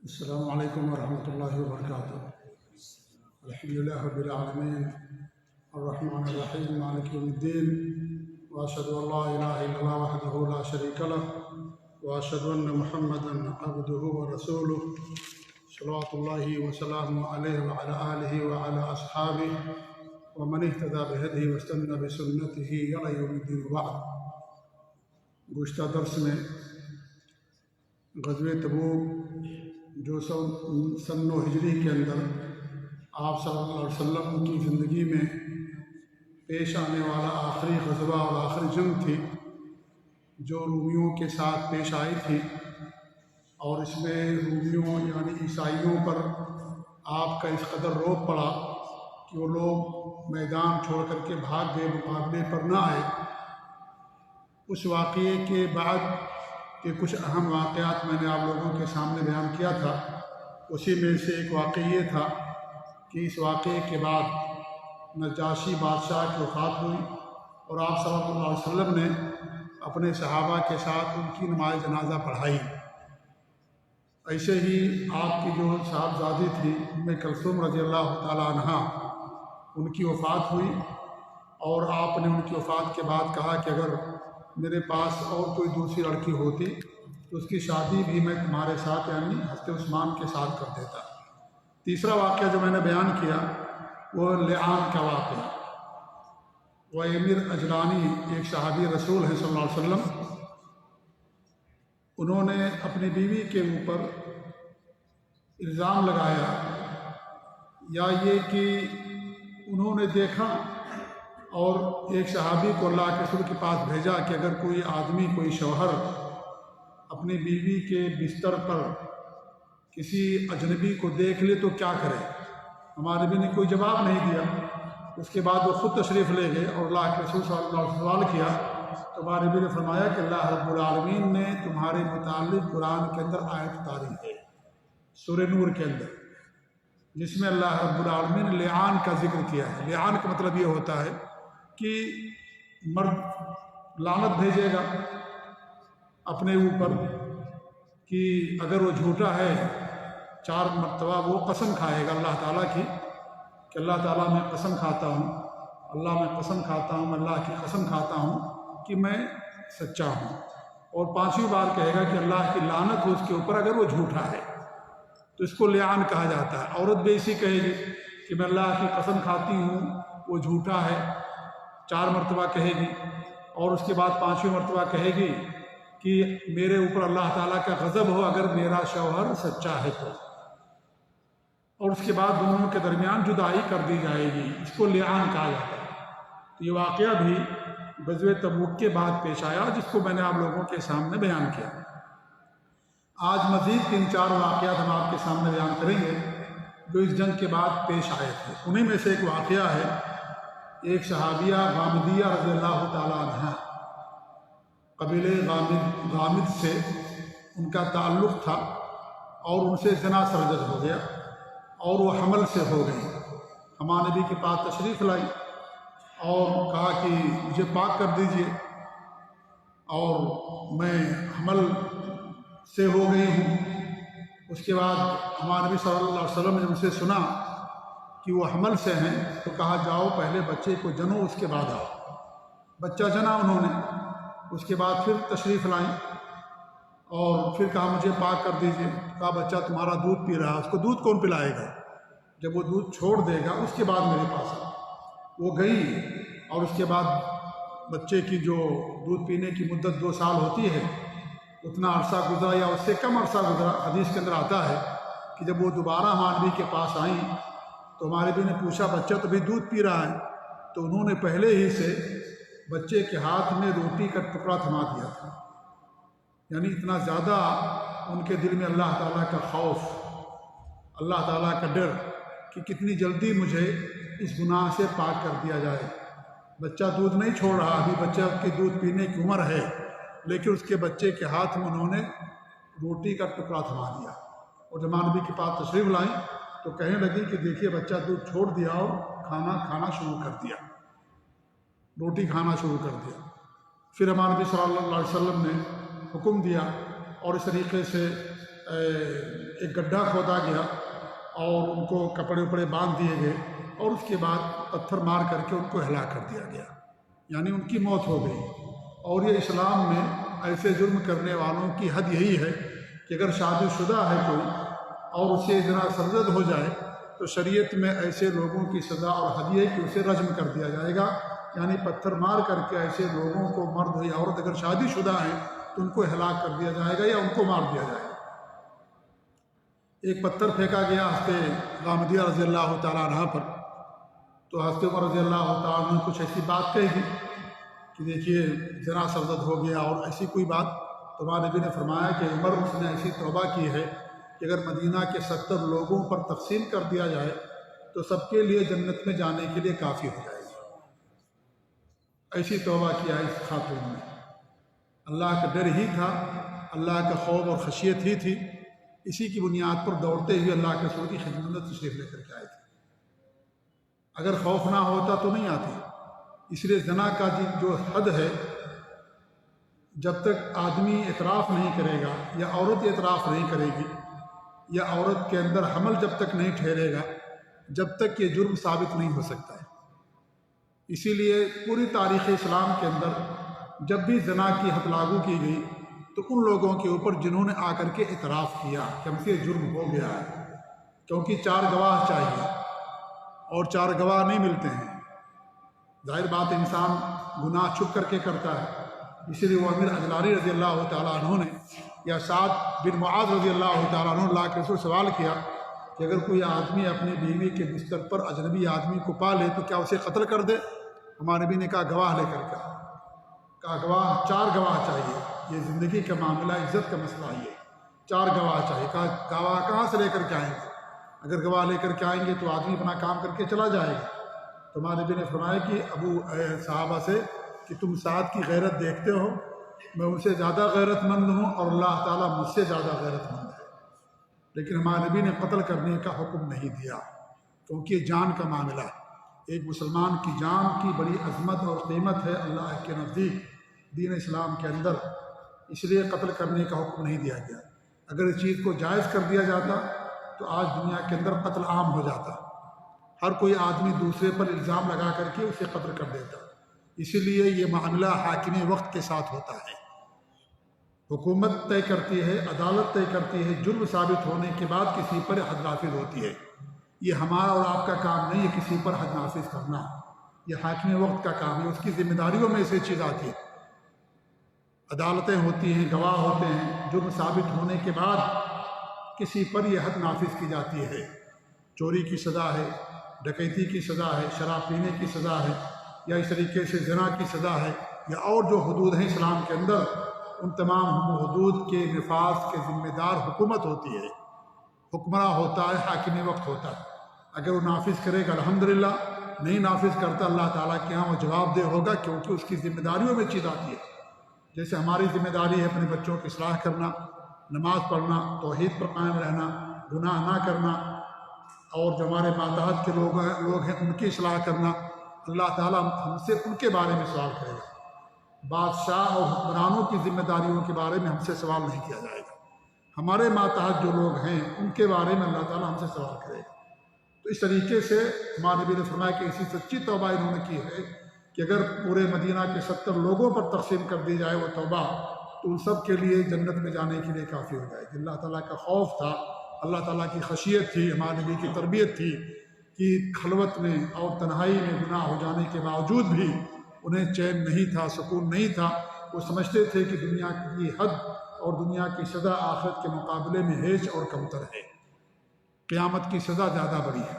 السلام علیکم ورحمۃ اللہ وبرکاتہ۔ الحمدللہ رب العالمین الرحمن الرحیم مالک یوم الدین، واشہد ان لا الہ الا اللہ وحدہ لا شریک لہ، واشہد ان محمدا عبدہ ورسولہ، صلوات اللہ وسلامہ علیہ وعلی آلہ وعلی اصحابہ ومن اہتدی بہدیہ واستنى بسنتہ الی یوم الدین۔ وبعد، گزشتہ درس میں غزوہ تبوک جو سن 9 ہجری کے اندر آپ صلی اللہ علیہ وسلم کی زندگی میں پیش آنے والا آخری غزوہ اور آخری جنگ تھی، جو رومیوں کے ساتھ پیش آئی تھی، اور اس میں رومیوں یعنی عیسائیوں پر آپ کا اس قدر روب پڑا کہ وہ لوگ میدان چھوڑ کر کے بھاگ گئے، مقابلے پر نہ آئے۔ اس واقعے کے بعد کہ کچھ اہم واقعات میں نے آپ لوگوں کے سامنے بیان کیا تھا، اسی میں سے ایک واقعہ یہ تھا کہ اس واقعے کے بعد نجاشی بادشاہ کی وفات ہوئی اور آپ صلی اللہ علیہ وسلم نے اپنے صحابہ کے ساتھ ان کی نماز جنازہ پڑھائی۔ ایسے ہی آپ کی جو صاحبزادی تھی ام کلثوم رضی اللہ تعالی عنہا، ان کی وفات ہوئی، اور آپ نے ان کی وفات کے بعد کہا کہ اگر میرے پاس اور کوئی دوسری لڑکی ہوتی تو اس کی شادی بھی میں تمہارے ساتھ یعنی حضرت عثمان کے ساتھ کر دیتا۔ تیسرا واقعہ جو میں نے بیان کیا وہ لعان کا واقعہ۔ وامر اجلانی ایک صحابی رسول ہیں صلی اللہ علیہ وسلم، انہوں نے اپنی بیوی کے اوپر الزام لگایا، یا یہ کہ انہوں نے دیکھا اور ایک صحابی کو اللہ کے رسول کے پاس بھیجا کہ اگر کوئی آدمی، کوئی شوہر اپنی بیوی کے بستر پر کسی اجنبی کو دیکھ لے تو کیا کرے؟ ہمارے نبی نے کوئی جواب نہیں دیا۔ اس کے بعد وہ خود تشریف لے گئے اور اللہ کے رسول صلی اللہ علیہ وسلم سوال کیا تو ہمارے نبی نے فرمایا کہ اللہ رب العالمین نے تمہارے متعلق قرآن کے اندر آیت اتاری ہے، سورہ نور کے اندر، جس میں اللہ رب العالمین نے لعان کا ذکر کیا ہے۔ لعان کا مطلب یہ ہوتا ہے کہ مرد لعنت بھیجے گا اپنے اوپر کہ اگر وہ جھوٹا ہے 4 مرتبہ وہ قسم کھائے گا اللہ تعالیٰ کی کہ اللہ تعالیٰ میں قسم کھاتا ہوں، اللہ میں قسم کھاتا ہوں، اللہ کی قسم کھاتا ہوں کہ میں سچا ہوں، اور 5ویں بار کہے گا کہ اللہ کی لعنت ہو اس کے اوپر اگر وہ جھوٹا ہے، تو اس کو لعان کہا جاتا ہے۔ عورت بھی اسی کہے گی کہ میں اللہ کی قسم کھاتی ہوں وہ جھوٹا ہے، 4 مرتبہ کہے گی، اور اس کے بعد 5ویں مرتبہ کہے گی کہ میرے اوپر اللہ تعالیٰ کا غضب ہو اگر میرا شوہر سچا ہے تو، اور اس کے بعد دونوں کے درمیان جدائی کر دی جائے گی۔ اس کو لعان کہا جاتا ہے۔ تو یہ واقعہ بھی غزوہ تبوک کے بعد پیش آیا، جس کو میں نے آپ لوگوں کے سامنے بیان کیا۔ آج مزید 3-4 واقعات ہم آپ کے سامنے بیان کریں گے جو اس جنگ کے بعد پیش آئے تھے۔ انہی میں سے ایک واقعہ ہے ایک صحابیہ غامدیہ رضی اللہ تعالیٰ عنہ، قبیلے غامد سے ان کا تعلق تھا، اور ان سے زنا سرزد ہو گیا اور وہ حمل سے ہو گئی۔ ہمارے نبی کے پاس تشریف لائی اور کہا کہ مجھے پاک کر دیجئے، اور میں حمل سے ہو گئی ہوں۔ اس کے بعد ہمارے نبی صلی اللہ علیہ وسلم نے ان سے سنا کہ وہ حمل سے ہیں تو کہا جاؤ پہلے بچے کو جنو، اس کے بعد آؤ۔ بچہ جنا انہوں نے، اس کے بعد پھر تشریف لائیں اور پھر کہا مجھے پاک کر دیجئے۔ کہا بچہ تمہارا دودھ پی رہا ہے، اس کو دودھ کون پلائے گا؟ جب وہ دودھ چھوڑ دے گا اس کے بعد میرے پاس آ۔ وہ گئی، اور اس کے بعد بچے کی جو دودھ پینے کی مدت 2 سال ہوتی ہے، اتنا عرصہ گزرا یا اس سے کم عرصہ گزرا۔ حدیث کے اندر آتا ہے کہ جب وہ دوبارہ ہمارے نبی کے پاس آئیں تو ہمارے نبی نے پوچھا بچہ تو بھی دودھ پی رہا ہے؟ تو انہوں نے پہلے ہی سے بچے کے ہاتھ میں روٹی کا ٹکڑا تھما دیا تھا۔ یعنی اتنا زیادہ ان کے دل میں اللہ تعالیٰ کا خوف، اللہ تعالیٰ کا ڈر کہ کتنی جلدی مجھے اس گناہ سے پاک کر دیا جائے۔ بچہ دودھ نہیں چھوڑ رہا، ابھی بچہ کی دودھ پینے کی عمر ہے، لیکن اس کے بچے کے ہاتھ میں انہوں نے روٹی کا ٹکڑا تھما دیا۔ اور جب ہمارے نبی کے پاس تشریف لائیں تو کہنے لگی کہ دیکھیے بچہ دودھ چھوڑ دیا اور کھانا کھانا شروع کر دیا، روٹی کھانا شروع کر دیا۔ پھر ہمارے نبی صلی اللہ علیہ وسلم نے حکم دیا، اور اس طریقے سے ایک گڈھا کھودا گیا اور ان کو کپڑے وپڑے باندھ دیے گئے اور اس کے بعد پتھر مار کر کے ان کو ہلاک کر دیا گیا، یعنی ان کی موت ہو گئی۔ اور یہ اسلام میں ایسے جرم کرنے والوں کی حد یہی ہے کہ اگر شادی شدہ ہے کوئی اور اسے زنا سرزد ہو جائے تو شریعت میں ایسے لوگوں کی سزا اور حد یہ کہ اسے رجم کر دیا جائے گا، یعنی پتھر مار کر کے ایسے لوگوں کو، مرد ہو یا عورت اگر شادی شدہ ہیں تو ان کو ہلاک کر دیا جائے گا یا ان کو مار دیا جائے گا۔ ایک پتھر پھینکا گیا حضرت غامدیہ رضی اللہ تعالیٰ عنہ پر، تو حضرت عمر رضی اللہ تعالیٰ عنہ کچھ ایسی بات کہی تھی کہ دیکھیے زنا سرزد ہو گیا اور ایسی کوئی بات، تو ہمارے نبی نے فرمایا کہ عمر اس نے ایسی توبہ کی ہے کہ اگر مدینہ کے 70 لوگوں پر تقسیم کر دیا جائے تو سب کے لیے جنت میں جانے کے لیے کافی ہو جائے گی۔ ایسی توبہ کیا اس خاتون نے، اللہ کا ڈر ہی تھا، اللہ کا خوف اور خشیت ہی تھی، اسی کی بنیاد پر دوڑتے ہوئے اللہ کے رسول کی خدمت میں تشریف لے کر کے آئے تھے۔ اگر خوف نہ ہوتا تو نہیں آتی۔ اس لیے زنا کا جو حد ہے، جب تک آدمی اعتراف نہیں کرے گا یا عورت اعتراف نہیں کرے گی یا عورت کے اندر حمل جب تک نہیں ٹھہرے گا، جب تک یہ جرم ثابت نہیں ہو سکتا ہے۔ اسی لیے پوری تاریخ اسلام کے اندر جب بھی زنا کی حد لاگو کی گئی تو ان لوگوں کے اوپر جنہوں نے آ کر کے اعتراف کیا کہ ہم سے یہ جرم ہو گیا ہے، کیونکہ 4 گواہ چاہیے اور 4 گواہ نہیں ملتے ہیں۔ ظاہر بات انسان گناہ چھپ کر کے کرتا ہے، اسی لیے وہ امیر اجلانی رضی اللہ تعالیٰ عنہ نے یا سعد بن معاذ رضی اللہ تعالیٰ عنہ اللہ کے رسول سوال کیا کہ اگر کوئی آدمی اپنی بیوی کے بستر پر اجنبی آدمی کو پا لے تو کیا اسے قتل کر دے؟ ہمارے نبی نے کہا گواہ لے کر کے، کہا گواہ 4 گواہ چاہیے، یہ زندگی کا معاملہ، عزت کا مسئلہ ہے، 4 گواہ چاہیے۔ کہا گواہ کہاں سے لے کر کے آئیں گے؟ اگر گواہ لے کر کے آئیں گے تو آدمی اپنا کام کر کے چلا جائے گا۔ تو ہمارے نبی نے فرمایا کہ صحابہ سے کہ تم سعد کی غیرت دیکھتے ہو، میں ان سے زیادہ غیرت مند ہوں اور اللہ تعالیٰ مجھ سے زیادہ غیرت مند ہے، لیکن ہمارے نبی نے قتل کرنے کا حکم نہیں دیا کیونکہ یہ جان کا معاملہ ہے۔ ایک مسلمان کی جان کی بڑی عظمت اور قیمت ہے اللہ کے نزدیک دین اسلام کے اندر، اس لیے قتل کرنے کا حکم نہیں دیا گیا۔ اگر اس چیز کو جائز کر دیا جاتا تو آج دنیا کے اندر قتل عام ہو جاتا، ہر کوئی آدمی دوسرے پر الزام لگا کر کے اسے قتل کر دیتا۔ اسی لیے یہ معاملہ حاکم وقت کے ساتھ ہوتا ہے، حکومت طے کرتی ہے، عدالت طے کرتی ہے، جرم ثابت ہونے کے بعد کسی پر حد نافذ ہوتی ہے۔ یہ ہمارا اور آپ کا کام نہیں ہے کسی پر حد نافذ کرنا، یہ حاکم وقت کا کام ہے، اس کی ذمہ داریوں میں سے چیز آتی ہے۔ عدالتیں ہوتی ہیں، گواہ ہوتے ہیں، جرم ثابت ہونے کے بعد کسی پر یہ حد نافذ کی جاتی ہے۔ چوری کی سزا ہے، ڈکیتی کی سزا ہے، شراب پینے کی سزا ہے، یا اس طریقے سے زنا کی سزا ہے، یا اور جو حدود ہیں اسلام کے اندر، ان تمام حدود کے نفاذ کے ذمہ دار حکومت ہوتی ہے، حکمراں ہوتا ہے، حاکم وقت ہوتا ہے۔ اگر وہ نافذ کرے گا الحمدللہ، نہیں نافذ کرتا اللہ تعالیٰ کے ہاں وہ جواب دہ ہوگا، کیونکہ اس کی ذمہ داریوں میں چیز آتی ہے۔ جیسے ہماری ذمہ داری ہے اپنے بچوں کی اصلاح کرنا، نماز پڑھنا، توحید پر قائم رہنا، گناہ نہ کرنا، اور جو ہمارے ماتحت کے لوگ ہیں ان کی اصلاح کرنا۔ اللہ تعالیٰ ہم سے ان کے بارے میں سوال کرے گا۔ بادشاہ اور حکمرانوں کی ذمہ داریوں کے بارے میں ہم سے سوال نہیں کیا جائے گا۔ ہمارے ماتحت جو لوگ ہیں ان کے بارے میں اللہ تعالیٰ ہم سے سوال کرے گا۔ تو اس طریقے سے ہمارے نبی نے فرمایا کہ ایسی سچی توبہ انہوں نے کی ہے کہ اگر پورے مدینہ کے 70 لوگوں پر تقسیم کر دی جائے وہ توبہ تو ان سب کے لیے جنت میں جانے کے لیے کافی ہو جائے گی۔ اللہ تعالیٰ کا خوف تھا، اللہ تعالیٰ کی خشیت تھی، ہمارے نبی کی تربیت تھی کہ خلوت میں اور تنہائی میں گناہ ہو جانے کے باوجود بھی انہیں چین نہیں تھا، سکون نہیں تھا۔ وہ سمجھتے تھے کہ دنیا کی حد اور دنیا کی سزا آخرت کے مقابلے میں ہیچ اور کمتر ہے، قیامت کی سزا زیادہ بڑی ہے۔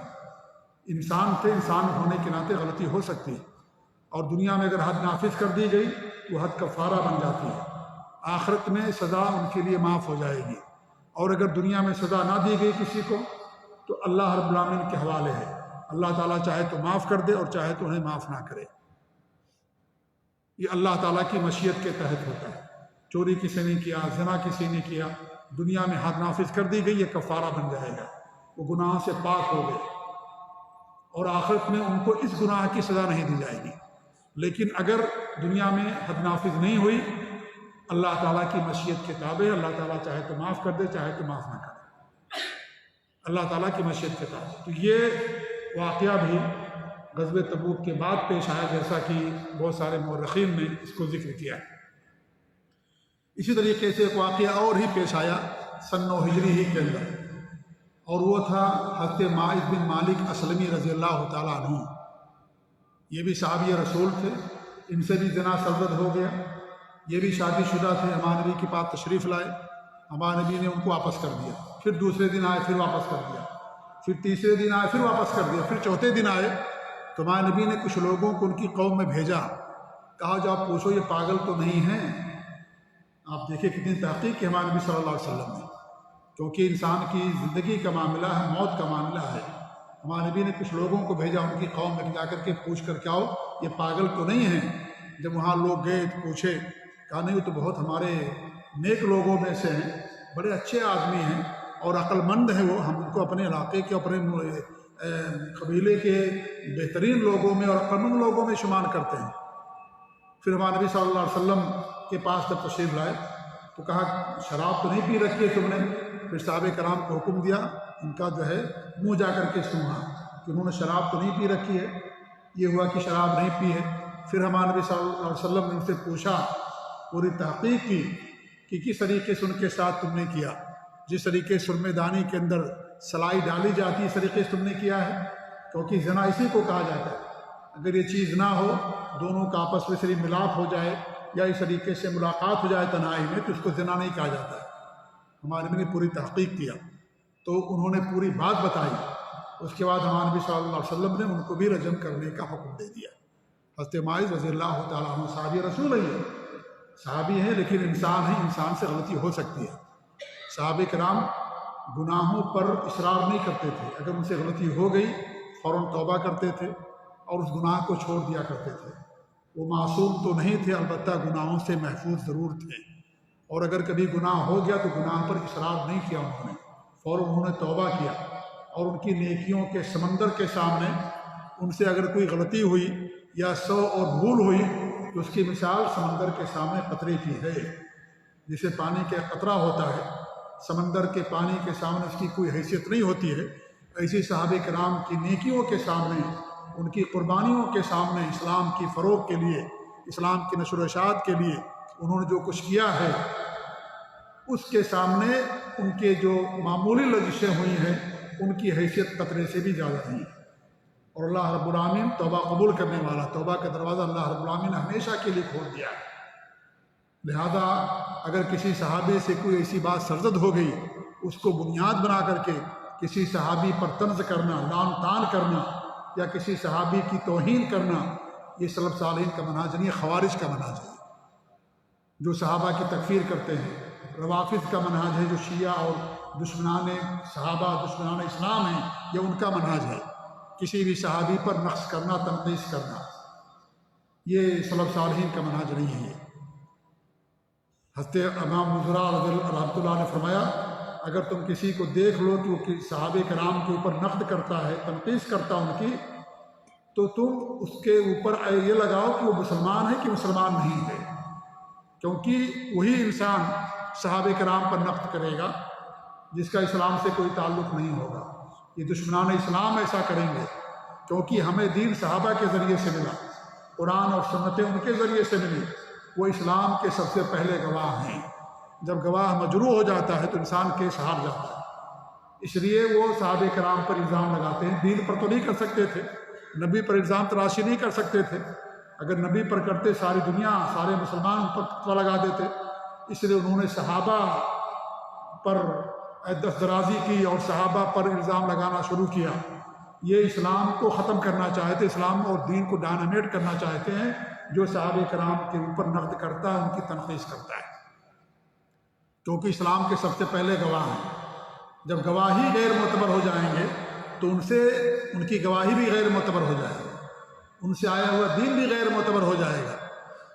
انسان تھے، انسان ہونے کے ناطے غلطی ہو سکتی ہے، اور دنیا میں اگر حد نافذ کر دی گئی وہ حد کفارہ بن جاتی ہے، آخرت میں سزا ان کے لیے معاف ہو جائے گی۔ اور اگر دنیا میں سزا نہ دی گئی کسی کو تو اللہ رب العالمین کے حوالے ہے، اللہ تعالیٰ چاہے تو معاف کر دے اور چاہے تو انہیں معاف نہ کرے، یہ اللہ تعالیٰ کی مشیت کے تحت ہوتا ہے۔ چوری کسی نے کیا، زنا کسی نے کیا، دنیا میں حد نافذ کر دی گئی، یہ کفارہ بن جائے گا، وہ گناہ سے پاک ہو گئے، اور آخرت میں ان کو اس گناہ کی سزا نہیں دی جائے گی۔ لیکن اگر دنیا میں حد نافذ نہیں ہوئی اللہ تعالیٰ کی مشیت کے تابع، اللہ تعالیٰ چاہے تو معاف کر دے، چاہے تو معاف نہ کرے، اللہ تعالیٰ کی مشیت کے تابع۔ تو یہ واقعہ بھی غزوہ تبوک کے بعد پیش آیا، جیسا کہ بہت سارے مورخین نے اس کو ذکر کیا ہے۔ اسی طریقے سے ایک واقعہ اور ہی پیش آیا سن 9 ہجری ہی کے اندر، اور وہ تھا حضرت ماعز بن مالک اسلمی رضی اللہ تعالیٰ عنہ۔ یہ بھی صحابی رسول تھے، ان سے بھی زنا سرزد ہو گیا، یہ بھی شادی شدہ تھے، ہمارے نبی کے پاس تشریف لائے، ہمارے نبی نے ان کو واپس کر دیا، پھر دوسرے دن آئے پھر واپس کر دیا، پھر تیسرے دن آئے پھر واپس کر دیا، پھر چوتھے دن آئے تو ہمارے نبی نے کچھ لوگوں کو ان کی قوم میں بھیجا، کہا جو آپ پوچھو یہ پاگل تو نہیں ہیں۔ آپ دیکھیں کتنی تحقیق کی ہمارے نبی صلی اللہ علیہ وسلم نے، کیونکہ انسان کی زندگی کا معاملہ ہے، موت کا معاملہ ہے۔ ہمارے نبی نے کچھ لوگوں کو بھیجا ان کی قوم میں، جا کر کے پوچھ کر کے آؤ یہ پاگل تو نہیں ہیں۔ جب وہاں لوگ گئے تو پوچھے، کہا نہیں، وہ تو بہت ہمارے نیک لوگوں میں سے ہیں، بڑے اچھے آدمی ہیں اور عقل مند ہیں، وہ ہم ان کو اپنے علاقے کے، اپنے قبیلے کے بہترین لوگوں میں اور عقل مند لوگوں میں شمار کرتے ہیں۔ پھر ہمارے نبی صلی اللہ علیہ وسلم کے پاس جب تشریف لائے تو کہا شراب تو نہیں پی رکھی ہے تم نے؟ پھر صحابہ کرام کو حکم دیا، ان کا جو ہے منہ جا کر کے سنا کہ انہوں نے شراب تو نہیں پی رکھی ہے، یہ ہوا کہ شراب نہیں پی ہے۔ پھر ہمارے نبی صلی اللہ علیہ وسلم نے ان سے پوچھا، پوری تحقیق کی کہ کس طریقے سے ان کے ساتھ تم نے کیا، جس طریقے سرمے دانی کے اندر سلائی ڈالی جاتی ہے اس طریقے سے تم نے کیا ہے، کیونکہ زنا اسی کو کہا جاتا ہے۔ اگر یہ چیز نہ ہو، دونوں کا آپس میں صرف ملاپ ہو جائے یا اس طریقے سے ملاقات ہو جائے تنہائی میں، تو اس کو زنا نہیں کہا جاتا ہے۔ ہمارے نبی نے پوری تحقیق کیا تو انہوں نے پوری بات بتائی، اس کے بعد ہمارے نبی صلی اللہ علیہ وسلم نے ان کو بھی رجم کرنے کا حکم دے دیا۔ حضرت ماعز رضی اللہ تعالیٰ عنہ صحابی رسول ہیں، صحابی ہیں لیکن انسان ہیں، انسان سے غلطی ہو سکتی ہے۔ صحابہ کرام گناہوں پر اصرار نہیں کرتے تھے، اگر ان سے غلطی ہو گئی فوراً توبہ کرتے تھے اور اس گناہ کو چھوڑ دیا کرتے تھے۔ وہ معصوم تو نہیں تھے، البتہ گناہوں سے محفوظ ضرور تھے، اور اگر کبھی گناہ ہو گیا تو گناہ پر اصرار نہیں کیا انہوں نے، فوراً انہوں نے توبہ کیا، اور ان کی نیکیوں کے سمندر کے سامنے ان سے اگر کوئی غلطی ہوئی یا سو اور بھول ہوئی تو اس کی مثال سمندر کے سامنے قطرے کی ہے۔ جسے پانی کا قطرہ ہوتا ہے، سمندر کے پانی کے سامنے اس کی کوئی حیثیت نہیں ہوتی ہے، ایسی صحابہ کرام کی نیکیوں کے سامنے، ان کی قربانیوں کے سامنے، اسلام کی فروغ کے لیے، اسلام کی نشر و اشاعت کے لیے انہوں نے جو کچھ کیا ہے، اس کے سامنے ان کے جو معمولی لغزشیں ہوئی ہیں ان کی حیثیت قطرے سے بھی زیادہ نہیں ہے۔ اور اللہ رب العالمین توبہ قبول کرنے والا، توبہ کا دروازہ اللہ رب العالمین نے ہمیشہ کے لیے کھول دیا ہے۔ لہذا اگر کسی صحابی سے کوئی ایسی بات سرزد ہو گئی، اس کو بنیاد بنا کر کے کسی صحابی پر طنز کرنا، لعن طعن کرنا یا کسی صحابی کی توہین کرنا، یہ سلف صالحین کا منہج نہیں، خوارج کا منہج ہے جو صحابہ کی تکفیر کرتے ہیں۔ روافض کا منہج ہے جو شیعہ اور دشمنان صحابہ، دشمنان اسلام ہیں، یہ ان کا منہج ہے، کسی بھی صحابی پر نقص کرنا، تنقیص کرنا، یہ سلف صالحین کا منہج نہیں ہے۔ حضرت امام نذرا رحمۃ اللہ نے فرمایا، اگر تم کسی کو دیکھ لو کہ وہ صحابہ کرام کے اوپر نقد کرتا ہے، تنقیص کرتا ان کی، تو تم اس کے اوپر یہ لگاؤ کہ وہ مسلمان ہے کہ مسلمان نہیں ہے، کیونکہ وہی انسان صحابہ کرام پر نقد کرے گا جس کا اسلام سے کوئی تعلق نہیں ہوگا۔ یہ دشمنان اسلام ایسا کریں گے کیونکہ ہمیں دین صحابہ کے ذریعے سے ملا، قرآن اور سنتیں ان کے ذریعے سے ملی، وہ اسلام کے سب سے پہلے گواہ ہیں۔ جب گواہ مجروح ہو جاتا ہے تو انسان کیس ہار جاتا ہے، اس لیے وہ صحابہ کرام پر الزام لگاتے ہیں۔ دین پر تو نہیں کر سکتے تھے، نبی پر الزام تراشی نہیں کر سکتے تھے، اگر نبی پر کرتے ساری دنیا، سارے مسلمان ان پر فتویٰ لگا دیتے، اس لیے انہوں نے صحابہ پر دست درازی کی اور صحابہ پر الزام لگانا شروع کیا۔ یہ اسلام کو ختم کرنا چاہتے، اسلام اور دین کو ڈائنامیٹ کرنا چاہتے ہیں۔ جو صحابہ کرام کے اوپر نقد کرتا ہے ان کی تنقیص کرتا ہے، کیونکہ اسلام کے سب سے پہلے گواہ ہیں۔ جب گواہی غیر معتبر ہو جائیں گے تو ان کی گواہی بھی غیر معتبر ہو جائے گی، ان سے آیا ہوا دین بھی غیر معتبر ہو جائے گا۔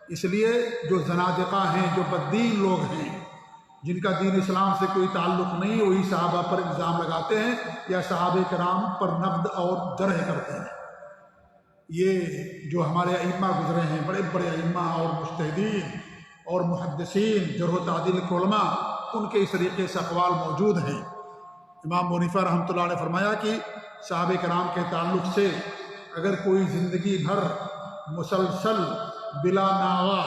اس لیے جو زنادقہ ہیں، جو بددین لوگ ہیں، جن کا دین اسلام سے کوئی تعلق نہیں، وہی صحابہ پر الزام لگاتے ہیں یا صحابہ کرام پر نقد اور جرح کرتے ہیں۔ یہ جو ہمارے ائمہ گزرے ہیں، بڑے بڑے ائمہ اور مجتہدین، اور محدثین جرح و تعدیل کے علماء ان کے اس طریقے سے اقوال موجود ہیں۔ امام ابو حنیفہ رحمۃ اللہ نے فرمایا کہ صحابہ کرام کے تعلق سے اگر کوئی زندگی بھر مسلسل بلا ناغہ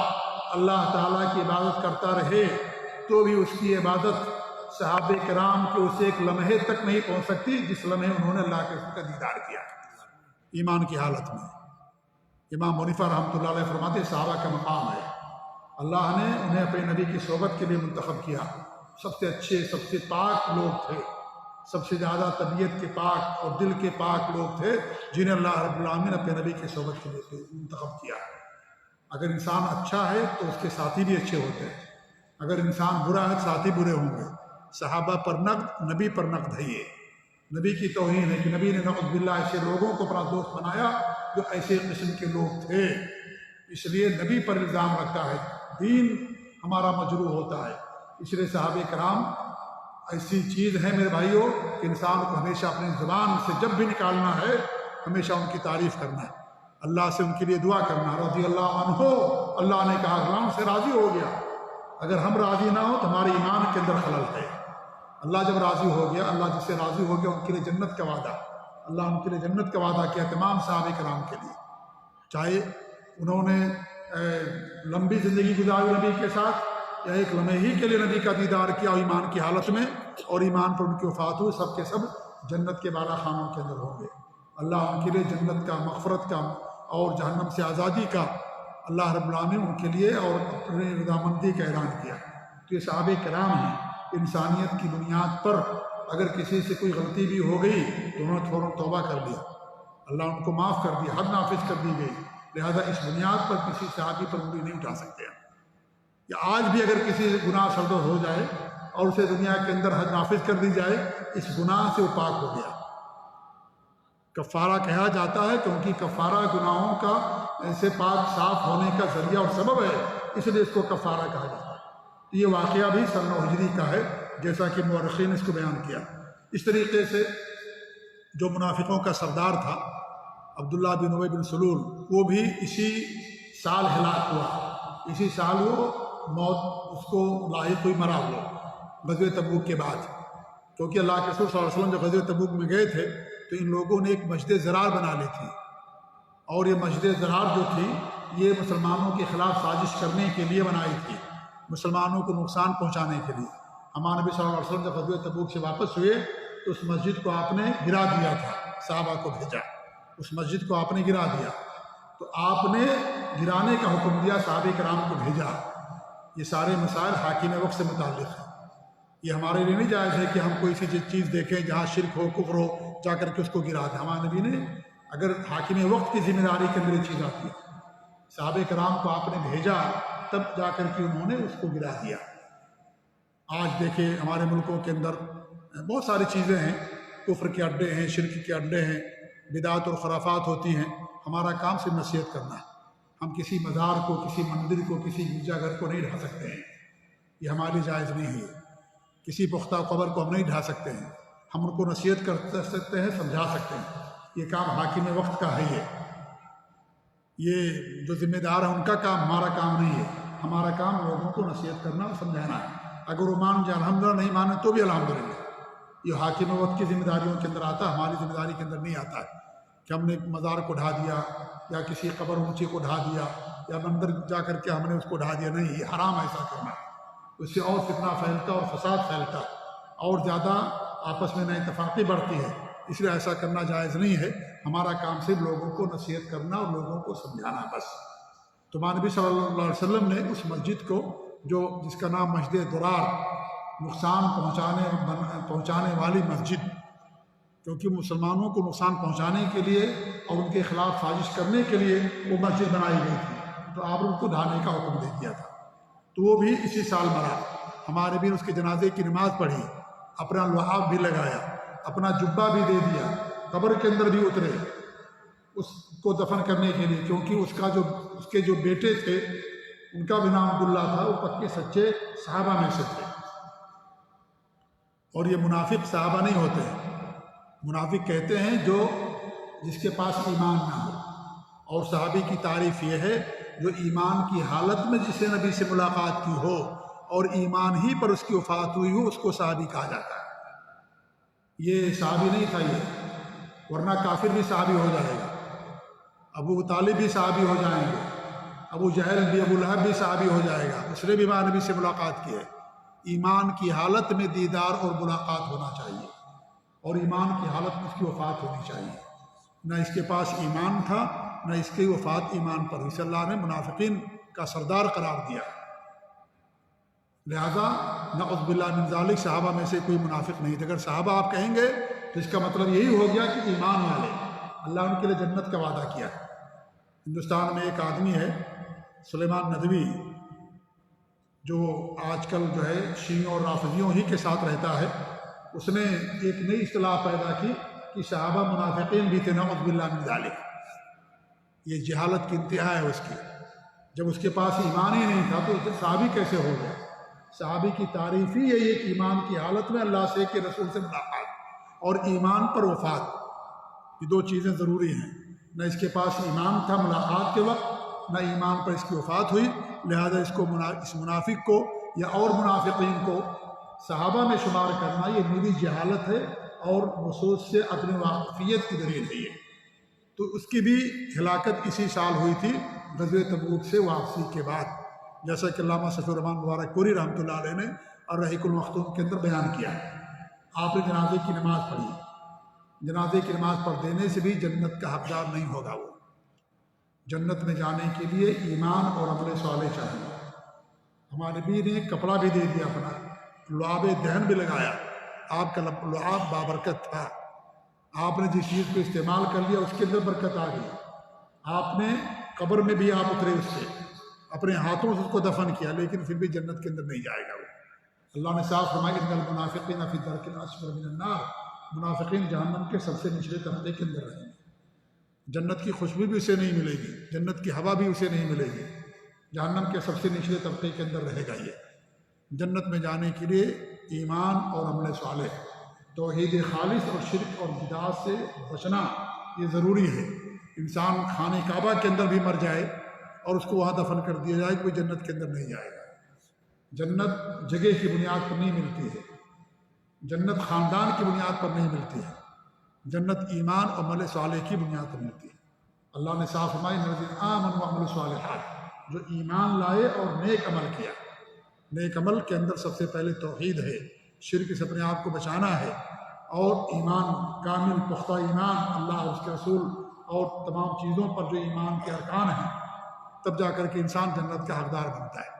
اللہ تعالیٰ کی عبادت کرتا رہے تو بھی اس کی عبادت صحابہ کرام کے اس ایک لمحے تک نہیں پہنچ سکتی جس لمحے انہوں نے اللہ کے رسول کا دیدار کیا ایمان کی حالت میں۔ امام ابو حنیفہ رحمۃ اللہ علیہ فرماتے صحابہ کا مقام ہے، اللہ نے انہیں اپنے نبی کی صحبت کے لیے منتخب کیا، سب سے اچھے سب سے پاک لوگ تھے، سب سے زیادہ طبیعت کے پاک اور دل کے پاک لوگ تھے جنہیں اللہ رب العالمین نے اپنے نبی کی صحبت کے لیے منتخب کیا۔ اگر انسان اچھا ہے تو اس کے ساتھی بھی اچھے ہوتے ہیں، اگر انسان برا ہے ساتھی برے ہوں گے۔ صحابہ پر نقد نبی پر نقد ہے، یہ نبی کی توہین ہے کہ نبی نے نعوذ باللہ ایسے لوگوں کو اپنا دوست بنایا جو ایسے قسم کے لوگ تھے، اس لیے نبی پر الزام رکھتا ہے، دین ہمارا مجروح ہوتا ہے۔ اس لیے صحابہ کرام ایسی چیز ہے میرے بھائیوں کہ انسان کو ہمیشہ اپنی زبان سے جب بھی نکالنا ہے ہمیشہ ان کی تعریف کرنا ہے، اللہ سے ان کے لیے دعا کرنا، رضی اللہ عنہ، اللہ نے کہا اللہ ان سے راضی ہو گیا۔ اگر ہم راضی نہ ہوں تو ہمارے ایمان کے اندر خلل ہے۔ اللہ جب راضی ہو گیا، اللہ جس سے راضی ہو گیا ان کے لیے جنت کا وعدہ، اللہ ان کے لیے جنت کا وعدہ کیا تمام صحابہ کرام کے لیے، چاہے انہوں نے لمبی زندگی گزاری نبی کے ساتھ یا ایک لمحے ہی کے لیے نبی کا دیدار کیا اور ایمان کی حالت میں، اور ایمان پر ان کی وفات ہوئی، سب کے سب جنت کے بالا خانوں کے اندر ہوں گے۔ اللہ ان کے لیے جنت کا، مغفرت کا اور جہنم سے آزادی کا اللہ رب العالمین ان کے لیے اور اپنی رضامندی کا اعلان کیا۔ تو یہ صحابہ کرام ہیں، انسانیت کی بنیاد پر اگر کسی سے کوئی غلطی بھی ہو گئی تو انہوں نے فوراً توبہ کر لیا، اللہ ان کو معاف کر دیا، حد نافذ کر دی گئی، لہذا اس بنیاد پر کسی صحابی پر انگلی نہیں اٹھا سکتے ہیں۔ یا آج بھی اگر کسی سے گناہ سرزد ہو جائے اور اسے دنیا کے اندر حد نافذ کر دی جائے، اس گناہ سے وہ پاک ہو گیا۔ کفارہ کہا جاتا ہے کیونکہ کفارہ گناہوں کا سے پاک صاف ہونے کا ذریعہ اور سبب ہے، اس لیے اس کو کفارہ کہا جاتا ہے۔ یہ واقعہ بھی سن 9 ہجری کا ہے، جیسا کہ مورخین نے اس کو بیان کیا۔ اس طریقے سے جو منافقوں کا سردار تھا عبداللہ بن ابی بن سلول، وہ بھی اسی سال ہلاک ہوا، اسی سال وہ موت اس کو لاحق ہوئی، مرا ہوا غزوہ تبوک کے بعد، کیونکہ اللہ کے رسول صلی اللہ علیہ وسلم جب غزوہ تبوک میں گئے تھے تو ان لوگوں نے ایک مسجد ضرار بنا لی تھی، اور یہ مسجد ضرار جو تھی یہ مسلمانوں کے خلاف سازش کرنے کے لیے بنائی تھی، مسلمانوں کو نقصان پہنچانے کے لیے۔ ہمارے نبی صلی اللہ علیہ وسلم جب غزوہ تبوک سے واپس ہوئے تو اس مسجد کو آپ نے گرا دیا تھا، صحابہ کو بھیجا، اس مسجد کو آپ نے گرا دیا، تو آپ نے گرانے کا حکم دیا، صحابہ کرام کو بھیجا۔ یہ سارے مسائل حاکم وقت سے متعلق ہیں، یہ ہمارے لیے نہیں جائز ہے کہ ہم کوئی سی چیز دیکھیں جہاں شرک ہو، کفر ہو، جا کر کے اس کو گرا دیں۔ ہمارے نبی نے اگر حاکم وقت کی ذمہ داری کے اندر یہ چیز آتی ہے، صحابہ کرام کو آپ نے بھیجا تب جا کر کے انہوں نے اس کو گرا دیا۔ آج دیکھیں ہمارے ملکوں کے اندر بہت ساری چیزیں ہیں، کفر کے اڈے ہیں، شرک کے اڈے ہیں، بدعت اور خرافات ہوتی ہیں۔ ہمارا کام صرف نصیحت کرنا ہے، ہم کسی مزار کو، کسی مندر کو، کسی گرجا گھر کو نہیں ڈھا سکتے ہیں، یہ ہمارے لیے جائز نہیں ہے۔ کسی پختہ قبر کو ہم نہیں ڈھا سکتے ہیں، ہم ان کو نصیحت کر سکتے ہیں، سمجھا سکتے ہیں، یہ کام حاکم وقت کا ہے۔ یہ جو ذمہ دار ہے ان کا کام، ہمارا کام نہیں ہے۔ ہمارا کام لوگوں کو نصیحت کرنا اور سمجھانا ہے، اگر وہ مان جائے الحمدللہ، نہیں مانے تو بھی الحمدللہ۔ یہ حاکم وقت کی ذمہ داریوں کے اندر آتا ہے، ہماری ذمہ داری کے اندر نہیں آتا ہے کہ ہم نے مزار کو ڈھا دیا یا کسی قبر اونچی کو ڈھا دیا یا مندر جا کر کے ہم نے اس کو ڈھا دیا، نہیں، یہ حرام ایسا کرنا، اس سے اور فتنہ پھیلتا اور فساد پھیلتا اور زیادہ آپس میں نااتفاقی بڑھتی ہے، اس لیے ایسا کرنا جائز نہیں ہے۔ ہمارا کام صرف لوگوں کو نصیحت کرنا اور لوگوں کو سمجھانا بس۔ تو ہمارے نبی صلی اللہ علیہ وسلم نے اس مسجد کو جس کا نام مسجد ضرار، نقصان پہنچانے والی مسجد، کیونکہ مسلمانوں کو نقصان پہنچانے کے لیے اور ان کے خلاف سازش کرنے کے لیے وہ مسجد بنائی گئی تھی، تو آپ نے ان کو ڈھانے کا حکم دے دیا تھا، تو وہ بھی اسی سال مرا۔ ہمارے بھی اس کے جنازے کی نماز پڑھی، اپنا لحاف بھی لگایا، اپنا جبہ بھی دے دیا، قبر کے اندر بھی اترے اس کو دفن کرنے کے لیے، کیونکہ اس کے جو بیٹے تھے ان کا بھی نام عبداللہ تھا، وہ پکے سچے صحابہ میں سے تھے۔ اور یہ منافق صحابہ نہیں ہوتے ہیں، منافق کہتے ہیں جس کے پاس ایمان نہ ہو، اور صحابی کی تعریف یہ ہے جو ایمان کی حالت میں جس نے نبی سے ملاقات کی ہو اور ایمان ہی پر اس کی وفات ہوئی ہو، اس کو صحابی کہا جاتا ہے۔ یہ صحابی نہیں تھا یہ، ورنہ کافر بھی صحابی ہو جائے گا، ابو طالب بھی صحابی ہو جائیں گے، ابو جہل بھی، ابو لہب بھی صحابی ہو جائے گا، اس نے بھی نبی سے ملاقات کی ہے۔ ایمان کی حالت میں دیدار اور ملاقات ہونا چاہیے، اور ایمان کی حالت میں اس کی وفات ہونی چاہیے۔ نہ اس کے پاس ایمان تھا، نہ اس کی وفات ایمان پر، اس اللہ نے منافقین کا سردار قرار دیا۔ لہذا نعوذ باللہ من ذالک، صحابہ میں سے کوئی منافق نہیں تھے۔ اگر صحابہ آپ کہیں گے تو اس کا مطلب یہی ہو گیا کہ ایمان والے، اللہ ان کے لیے جنت کا وعدہ کیا ہے۔ ہندوستان میں ایک آدمی ہے سلیمان ندوی، جو آج کل جو ہے شیعوں اور رافضیوں ہی کے ساتھ رہتا ہے، اس نے ایک نئی اصطلاح پیدا کی کہ صحابہ منافقین بھی تھے، نعوذ باللہ من ذالک۔ یہ جہالت کی انتہا ہے اس کی۔ جب اس کے پاس ایمان ہی نہیں تھا تو صحابی کیسے ہو گیا؟ صحابی کی تعریف ہی یہی ہے کہ ایمان کی حالت میں اللہ سے، کہ رسول سے ملاقات اور ایمان پر وفات، یہ دو چیزیں ضروری ہیں۔ نہ اس کے پاس ایمان تھا ملاقات کے وقت، نہ ایمان پر اس کی وفات ہوئی، لہذا اس منافق کو یا اور منافقین کو صحابہ میں شمار کرنا یہ میری جہالت ہے اور نصوص سے اپنی واقفیت کی دلیل ہے۔ یہ تو اس کی بھی ہلاکت اسی سال ہوئی تھی، غزوہ تبوک سے واپسی کے بعد، جیسا کہ علامہ صفی الرحمن مبارک پوری رحمۃ اللہ علیہ نے الرحیق المختوم کے اندر بیان کیا ہے۔ آپ نے جنازے کی نماز پڑھی، جنازے کی نماز پڑھ دینے سے بھی جنت کا حقدار نہیں ہوگا۔ وہ جنت میں جانے کے لیے ایمان اور عمل صالح چاہیے۔ ہمارے نبی نے کپڑا بھی دے دیا اپنا، لعاب دہن بھی لگایا، آپ کا لعاب بابرکت تھا، آپ نے جس چیز کو استعمال کر لیا اس کے اندر برکت آ گئی۔ آپ نے قبر میں بھی آپ اترے اس سے، اپنے ہاتھوں سے اس کو دفن کیا، لیکن پھر بھی جنت کے اندر نہیں جائے گا وہ۔ اللہ نے صاف فرمایا ان المنافقین فی الدرک الاسفل من النار، منافقین جہنم کے سب سے نچلے طبقے کے اندر رہیں گے، جنت کی خوشبو بھی اسے نہیں ملے گی، جنت کی ہوا بھی اسے نہیں ملے گی، جہنم کے سب سے نچلے طبقے کے اندر رہے گا۔ یہ جنت میں جانے کے لیے ایمان اور عمل صالح، توحید خالص اور شرک اور بدعات سے بچنا یہ ضروری ہے۔ انسان خانہ کعبہ کے اندر بھی مر جائے اور اس کو وہاں دفن کر دیا جائے، کوئی جنت کے اندر نہیں جائے گا۔ جنت جگہ کی بنیاد پر نہیں ملتی ہے، جنت خاندان کی بنیاد پر نہیں ملتی ہے، جنت ایمان اور عمل صالح کی بنیاد پر ملتی ہے۔ اللہ نے صاف فرمایا الذین آمنوا وعملوا الصالحات، جو ایمان لائے اور نیک عمل کیا۔ نیک عمل کے اندر سب سے پہلے توحید ہے، شرک سے اپنے آپ کو بچانا ہے، اور ایمان کامل پختہ ایمان اللہ اور اس کے رسول اور تمام چیزوں پر جو ایمان کے ارکان ہیں، تب جا کر کے انسان جنت کا حقدار بنتا ہے۔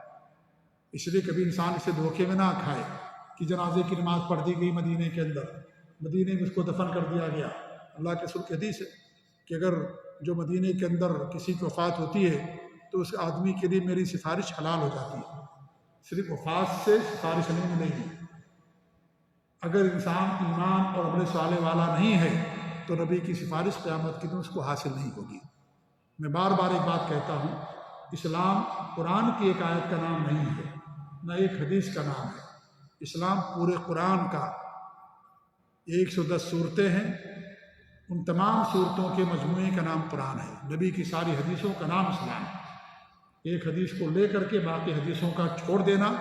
اس لیے کبھی انسان اسے دھوکے میں نہ کھائے کہ جنازے کی نماز پڑھ دی گئی مدینے کے اندر، مدینے میں اس کو دفن کر دیا گیا۔ اللہ کے رسول کی حدیث ہے کہ اگر جو مدینے کے اندر کسی کی وفات ہوتی ہے تو اس آدمی کے لیے میری سفارش حلال ہو جاتی ہے، صرف وفات سے سفارش نہیں ملے گی۔ اگر انسان ایمان اور عمل صالح والا نہیں ہے تو نبی کی سفارش قیامت کے دن اس کو حاصل نہیں ہوگی۔ میں بار بار ایک بات کہتا ہوں، اسلام قرآن کی ایک آیت کا نام نہیں ہے، نہ ایک حدیث کا نام ہے۔ اسلام پورے قرآن کا 110 صورتیں ہیں، ان تمام صورتوں کے مجموعے کا نام قرآن ہے۔ نبی کی ساری حدیثوں کا نام اسلام ہے۔ ایک حدیث کو لے کر کے باقی حدیثوں کا چھوڑ دینا،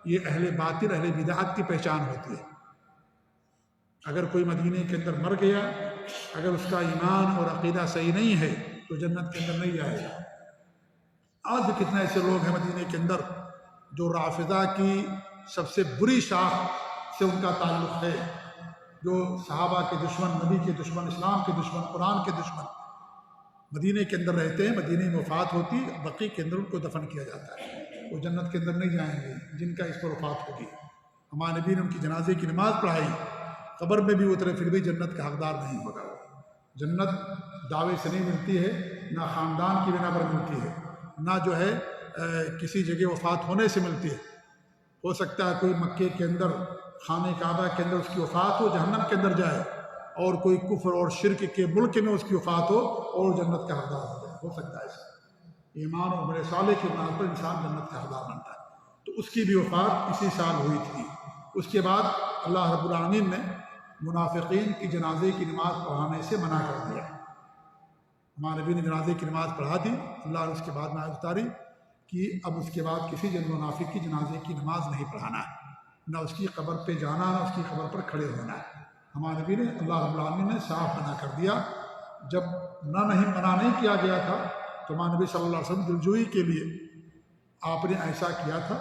یہ اہل باطل، اہل بدعت کی پہچان ہوتی ہے۔ اگر کوئی مدینے کے اندر مر گیا، اگر اس کا ایمان اور عقیدہ صحیح نہیں ہے تو جنت کے اندر نہیں جائے گا۔ آج بھی کتنے ایسے لوگ ہیں مدینے کے اندر جو رافضہ کی سب سے بری شاخ سے ان کا تعلق ہے، جو صحابہ کے دشمن، نبی کے دشمن، اسلام کے دشمن، قرآن کے دشمن مدینے کے اندر رہتے ہیں۔ مدینے میں وفات ہوتی، بقیع کے اندر ان کو دفن کیا جاتا ہے، وہ جنت کے اندر نہیں جائیں گے جن کا اس پر وفات ہوگی۔ ہمارے نبی نے ان کی جنازے کی نماز پڑھائی، قبر میں بھی اترے، پھر بھی جنت کا حقدار نہیں ہوگا۔ جنت دعوے سے نہیں ملتی ہے، نہ خاندان کی بنا پر ملتی ہے، نہ جو ہے کسی جگہ وفات ہونے سے ملتی ہے۔ ہو سکتا ہے کوئی مکے کے اندر خانہ کعبہ کے اندر اس کی وفات ہو، جہنم کے اندر جائے، اور کوئی کفر اور شرک کے ملک میں اس کی وفات ہو اور جنت کا حقدار ہو جائے، ہو سکتا ہے ایسا۔ ایمان اور عمل صالح کے بنا پر انسان جنت کا حقدار بنتا ہے۔ تو اس کی بھی وفات اسی سال ہوئی تھی۔ اس کے بعد اللہ رب العالمین نے منافقین کی جنازے کی نماز پڑھانے سے منع کر دیا۔ ہمارے نبی نے جنازے کی نماز پڑھا دی، اللہ نے اس کے بعد میں اتاری کہ اب اس کے بعد کسی جن منافق کی جنازے کی نماز نہیں پڑھانا ہے، نہ اس کی قبر پہ جانا، نہ اس کی قبر پر کھڑے ہونا ہے۔ ہمارے نبی نے اللہ رب العالمین نے صاف منع کر دیا۔ جب منع نہیں کیا گیا تھا تو ہمارے نبی صلی اللہ علیہ وسلم دلجوئی کے لیے آپ نے ایسا کیا تھا،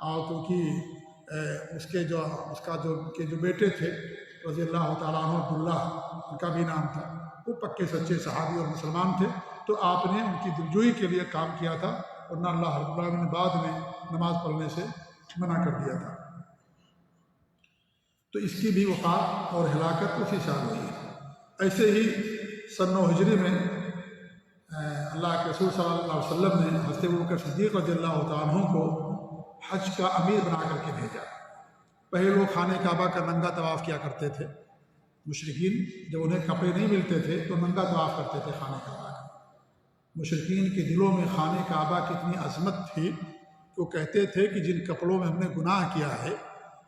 اور کیونکہ اس کا جو بیٹے تھے رضی اللہ تعالیٰ عنہ عبداللہ، ان کا بھی نام تھا، وہ پکے سچے صحابی اور مسلمان تھے، تو آپ نے ان کی دلجوئی کے لیے کام کیا تھا، ورنہ اللہ رب العالمین نے بعد میں نماز پڑھنے سے منع کر دیا تھا۔ تو اس کی بھی وفات اور ہلاکت اسی سال ہوئی ہے۔ ایسے ہی سن 9 ہجری میں اللہ کے رسول صلی اللہ علیہ وسلم نے حضرت ابوبکر صدیق رضی اللہ تعالیٰ عنہ کو حج کا امیر بنا کر کے بھیجا۔ پہلے لوگ خانہ کعبہ کا ننگا طواف کیا کرتے تھے، مشرکین جب انہیں کپڑے نہیں ملتے تھے تو ننگا طواف کرتے تھے خانہ کعبہ کا۔ مشرکین کے دلوں میں خانہ کعبہ کی اتنی عظمت تھی کہ وہ کہتے تھے کہ جن کپڑوں میں ہم نے گناہ کیا ہے،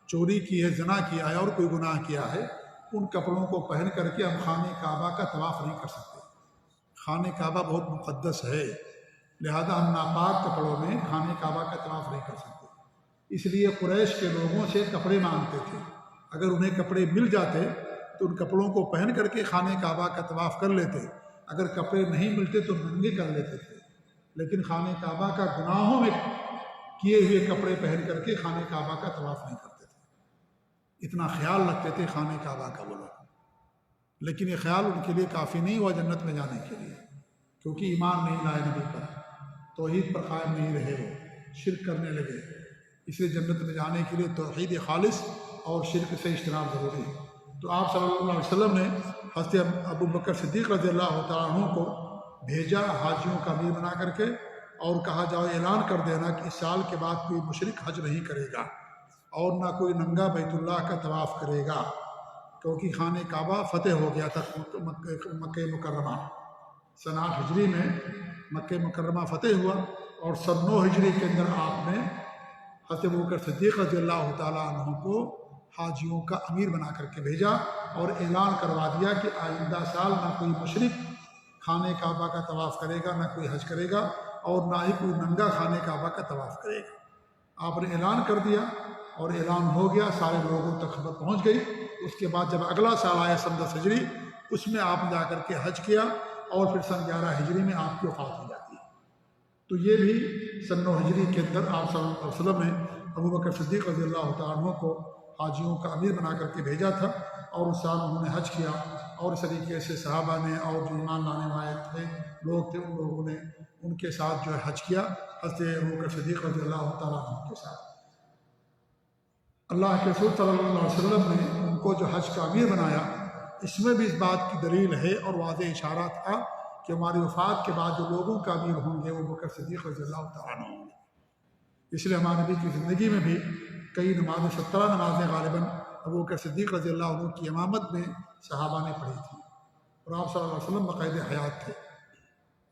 چوری کی ہے، زنا کیا ہے اور کوئی گناہ کیا ہے، ان کپڑوں کو پہن کر کے ہم خانہ کعبہ کا طواف نہیں کر سکتے۔ خانہ کعبہ بہت مقدس ہے، لہذا ہم ناپاک کپڑوں میں خانہ کعبہ کا طواف نہیں کر سکتے۔ اس لیے قریش کے لوگوں سے کپڑے مانگتے تھے، اگر انہیں کپڑے مل جاتے تو ان کپڑوں کو پہن کر کے خانہ کعبہ کا طواف کر لیتے، اگر کپڑے نہیں ملتے تو ننگے کر لیتے تھے، لیکن خانہ کعبہ کا گناہوں میں کیے ہوئے کپڑے پہن کر کے خانہ کعبہ کا طواف نہیں کرتے تھے۔ اتنا خیال رکھتے تھے خانہ کعبہ کا وہ لوگ، لیکن یہ خیال ان کے لیے کافی نہیں ہوا جنت میں جانے کے لیے، کیونکہ ایمان نہیں لائے نبی پر، توحید پر قائم نہیں رہے، وہ شرک کرنے لگے۔ اس لیے جنت میں جانے کے لیے توحید خالص اور شرک سے اجتناب ضروری ہے۔ تو آپ صلی اللہ علیہ وسلم نے حضرت ابوبکر صدیق رضی اللہ تعالیٰ عنہ کو بھیجا حاجیوں کا امیر بنا کر کے، اور کہا جاؤ اعلان کر دینا کہ اس سال کے بعد کوئی مشرک حج نہیں کرے گا اور نہ کوئی ننگا بیت اللہ کا طواف کرے گا، کیونکہ خانہ کعبہ فتح ہو گیا تھا مکہ مکرمہ۔ سن 8 ہجری میں مکہ مکرمہ فتح ہوا، اور سن 9 ہجری کے اندر آپ نے حضرت ابوبکر صدیق رضی اللہ تعالیٰ عنہ کو حاجیوں کا امیر بنا کر کے بھیجا، اور اعلان کروا دیا کہ آئندہ سال نہ کوئی مشرک خانہ کعبہ کا طواف کرے گا، نہ کوئی حج کرے گا، اور نہ ہی کوئی ننگا خانہ کعبہ کا طواف کرے گا۔ آپ نے اعلان کر دیا اور اعلان ہو گیا، سارے لوگوں تک خبر پہنچ گئی۔ اس کے بعد جب اگلا سال آیا سن 10 ہجری، اس میں آپ نے جا کر کے حج کیا، اور پھر سن 11 ہجری میں آپ کی وفات ہو جاتی ہے۔ تو یہ بھی سن 9 ہجری کے اندر آپ صلی اللہ علیہ وسلم نے ابوبکر صدیق رضی اللہ تعالیٰ عنہ کو حاجیوں کا امیر بنا کر کے بھیجا تھا، اور اس سال انہوں نے حج کیا، اور اس طریقے سے صحابہ نے اور جو ایمان لانے والے تھے لوگ تھے ان لوگوں نے ان کے ساتھ جو ہے حج کیا، حضرت ابوبکر صدیق رضی اللہ تعالیٰ عنہ کے ساتھ۔ اللہ کے رسول صلی اللہ علیہ وسلم نے ان کو جو حج کا امیر بنایا، اس میں بھی اس بات کی دلیل ہے اور واضح اشارہ تھا کہ ہماری وفات کے بعد جو لوگوں کا امیر ہوں گے وہ ابوبکر صدیق رضی اللہ تعالیٰ عنہ ہوں گے۔ اس لیے ہمارے نبی کی زندگی میں بھی کئی نمازیں 17 نمازیں غالباً ابوبکر صدیق رضی اللہ عنہ کی امامت میں صحابہ نے پڑھی تھی، اور آپ صلی اللہ علیہ وسلم بقید حیات تھے،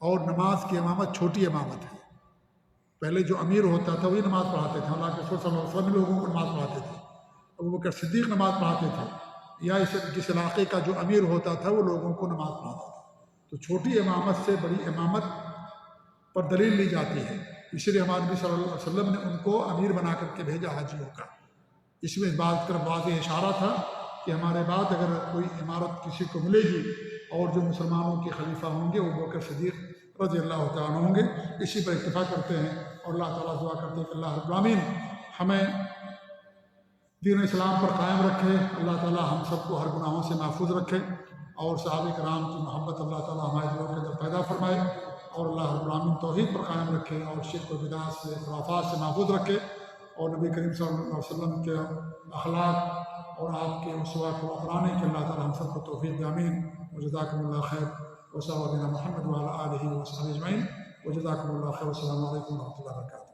اور نماز کی امامت چھوٹی امامت ہے۔ پہلے جو امیر ہوتا تھا وہی نماز پڑھاتے تھے، اللہ کے رسول صلی اللہ علیہ وسلم لوگوں کو نماز پڑھاتے تھے، ابوبکر صدیق نماز پڑھاتے تھے، یا جس علاقے کا جو امیر ہوتا تھا وہ لوگوں کو نماز پڑھاتا تھا۔ تو چھوٹی امامت سے بڑی امامت پر دلیل لی جاتی ہے، اس لیے ہمارے نبی صلی اللہ علیہ وسلم نے ان کو امیر بنا کر کے بھیجا حاجیوں کا۔ اس میں اس بات کی طرف واضح اشارہ تھا کہ ہمارے بعد اگر کوئی عمارت کسی کو ملے گی اور جو مسلمانوں کے خلیفہ ہوں گے وہ ابوبکر صدیق رضی اللہ تعالیٰ عنہ ہوں گے۔ اسی پر اتفاق کرتے ہیں، اور اللہ تعالیٰ دعا کرتے ہیں کہ اللہ رب العالمین ہمیں دین اسلام پر قائم رکھے، اللہ تعالیٰ ہم سب کو ہر گناہوں سے محفوظ رکھے، اور صحابہ کرام کی محبت اللہ تعالیٰ ہمارے دلوں کے اندر پیدا فرمائے، اور اللہ رب العالمین توحید پر قائم رکھے، اور شرک و بدعات سے خرافات سے محفوظ رکھے، اور نبی کریم صلی اللہ علیہ وسلم کے اخلاق اور آپ کے اسوہ کو اپنانے کے اللہ تعالیٰ ہم سب کو توفیق دے، آمین۔ وجزاکم اللہ خیر، وصلی اللہ علیہ محمد وعلی آلہ وصحبہ اجمعین، وجزاکم اللہ خیر، والسلام علیکم ورحمۃ اللہ وبرکاتہ۔